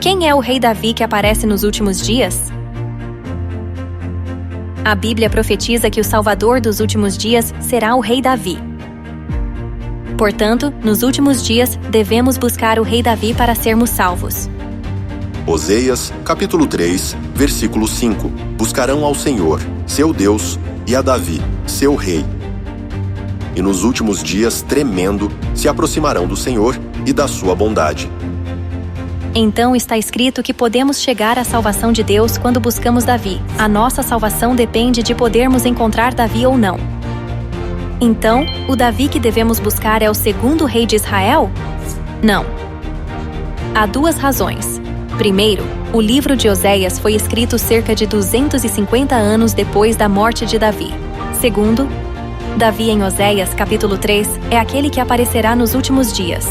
Quem é o rei Davi que aparece nos últimos dias? A Bíblia profetiza que o Salvador dos últimos dias será o rei Davi. Portanto, nos últimos dias, devemos buscar o rei Davi para sermos salvos. Oséias, capítulo 3, versículo 5. Buscarão ao Senhor, seu Deus, e a Davi, seu rei. E nos últimos dias, tremendo, se aproximarão do Senhor e da sua bondade. Então está escrito que podemos chegar à salvação de Deus quando buscamos Davi. A nossa salvação depende de podermos encontrar Davi ou não. Então, o Davi que devemos buscar é o segundo rei de Israel? Não. Há duas razões. Primeiro, o livro de Oséias foi escrito cerca de 250 anos depois da morte de Davi. Segundo, Davi em Oséias, capítulo 3, é aquele que aparecerá nos últimos dias.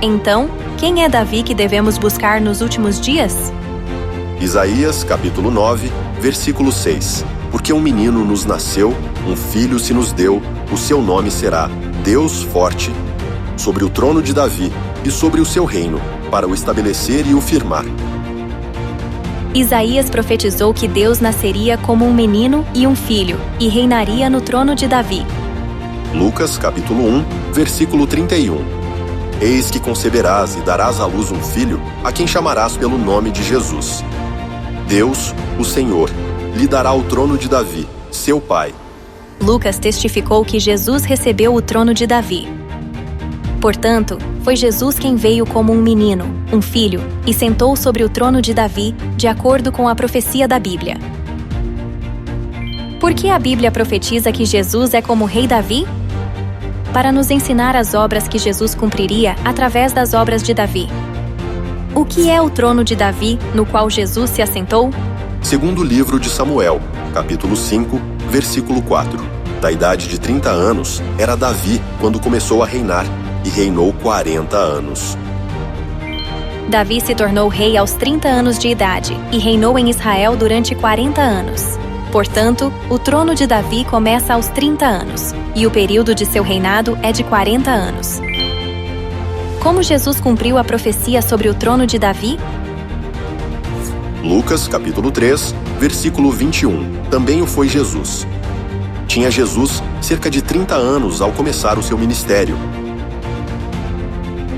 Então, quem é Davi que devemos buscar nos últimos dias? Isaías, capítulo 9, versículo 6. Porque um menino nos nasceu, um filho se nos deu, o seu nome será Deus Forte, sobre o trono de Davi e sobre o seu reino, para o estabelecer e o firmar. Isaías profetizou que Deus nasceria como um menino e um filho, e reinaria no trono de Davi. Lucas, capítulo 1, versículo 31. Eis que conceberás e darás à luz um filho, a quem chamarás pelo nome de Jesus. Deus, o Senhor, lhe dará o trono de Davi, seu pai. Lucas testificou que Jesus recebeu o trono de Davi. Portanto, foi Jesus quem veio como um menino, um filho, e sentou sobre o trono de Davi, de acordo com a profecia da Bíblia. Por que a Bíblia profetiza que Jesus é como o rei Davi? Para nos ensinar as obras que Jesus cumpriria através das obras de Davi. O que é o trono de Davi, no qual Jesus se assentou? Segundo livro de Samuel, capítulo 5, versículo 4. Da idade de 30 anos, era Davi quando começou a reinar, e reinou 40 anos. Davi se tornou rei aos 30 anos de idade, e reinou em Israel durante 40 anos. Portanto, o trono de Davi começa aos 30 anos, e o período de seu reinado é de 40 anos. Como Jesus cumpriu a profecia sobre o trono de Davi? Lucas, capítulo 3, versículo 21. Também o foi Jesus. Tinha Jesus cerca de 30 anos ao começar o seu ministério.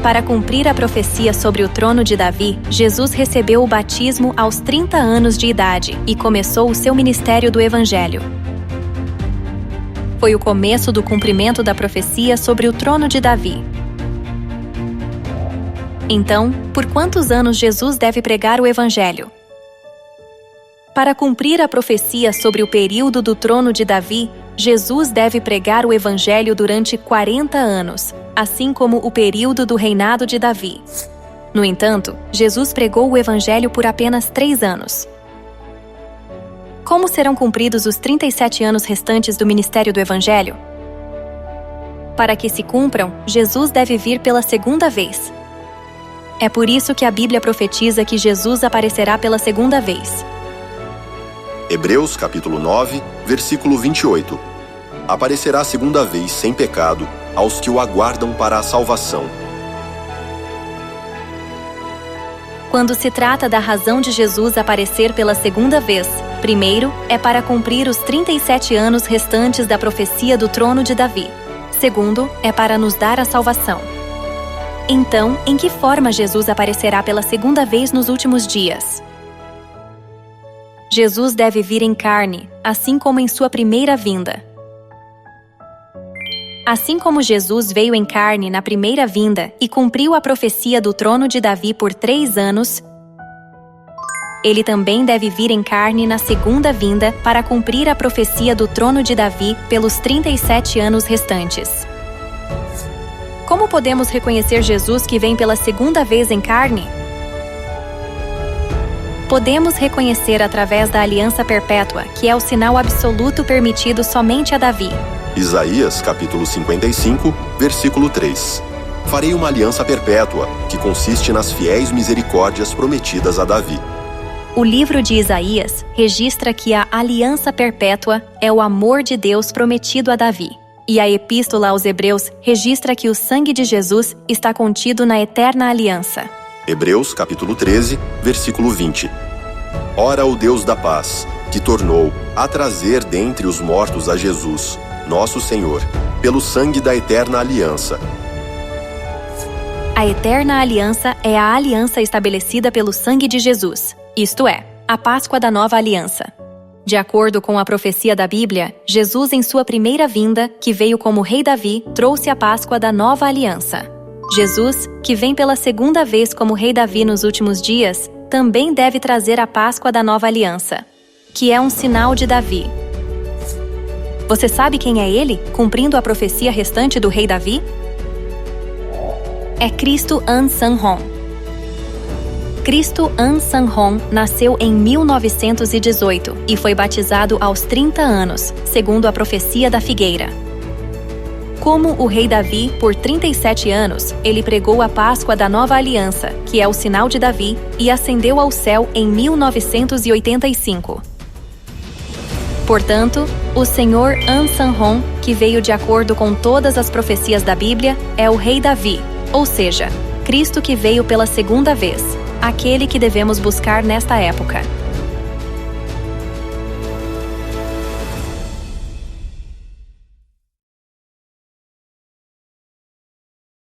Para cumprir a profecia sobre o trono de Davi, Jesus recebeu o batismo aos 30 anos de idade e começou o seu ministério do Evangelho. Foi o começo do cumprimento da profecia sobre o trono de Davi. Então, por quantos anos Jesus deve pregar o Evangelho? Para cumprir a profecia sobre o período do trono de Davi, Jesus deve pregar o Evangelho durante 40 anos, assim como o período do reinado de Davi. No entanto, Jesus pregou o Evangelho por apenas 3 anos. Como serão cumpridos os 37 anos restantes do ministério do Evangelho? Para que se cumpram, Jesus deve vir pela segunda vez. É por isso que a Bíblia profetiza que Jesus aparecerá pela segunda vez. Hebreus, capítulo 9, versículo 28. Aparecerá a segunda vez sem pecado aos que o aguardam para a salvação. Quando se trata da razão de Jesus aparecer pela segunda vez, primeiro, é para cumprir os 37 anos restantes da profecia do trono de Davi. Segundo, é para nos dar a salvação. Então, em que forma Jesus aparecerá pela segunda vez nos últimos dias? Jesus deve vir em carne, assim como em sua primeira vinda. Assim como Jesus veio em carne na primeira vinda e cumpriu a profecia do trono de Davi por 3 anos, ele também deve vir em carne na segunda vinda para cumprir a profecia do trono de Davi pelos 37 anos restantes. Como podemos reconhecer Jesus que vem pela segunda vez em carne? Podemos reconhecer através da aliança perpétua, que é o sinal absoluto permitido somente a Davi. Isaías, capítulo 55, versículo 3. Farei uma aliança perpétua, que consiste nas fiéis misericórdias prometidas a Davi. O livro de Isaías registra que a aliança perpétua é o amor de Deus prometido a Davi. E a Epístola aos Hebreus registra que o sangue de Jesus está contido na eterna aliança. Hebreus capítulo 13, versículo 20. Ora o Deus da paz, que tornou a trazer dentre os mortos a Jesus, nosso Senhor, pelo sangue da eterna aliança. A eterna aliança é a aliança estabelecida pelo sangue de Jesus, isto é, a Páscoa da nova aliança. De acordo com a profecia da Bíblia, Jesus, em sua primeira vinda, que veio como Rei Davi, trouxe a Páscoa da nova aliança. Jesus, que vem pela segunda vez como Rei Davi nos últimos dias, também deve trazer a Páscoa da nova aliança, que é um sinal de Davi. Você sabe quem é ele, cumprindo a profecia restante do Rei Davi? É Cristo An Sang Hong. Cristo An Sang Hong nasceu em 1918 e foi batizado aos 30 anos, segundo a profecia da figueira. Como o rei Davi, por 37 anos, ele pregou a Páscoa da Nova Aliança, que é o sinal de Davi, e ascendeu ao céu em 1985. Portanto, o Senhor An Sang Hong, que veio de acordo com todas as profecias da Bíblia, é o rei Davi, ou seja, Cristo que veio pela segunda vez, aquele que devemos buscar nesta época.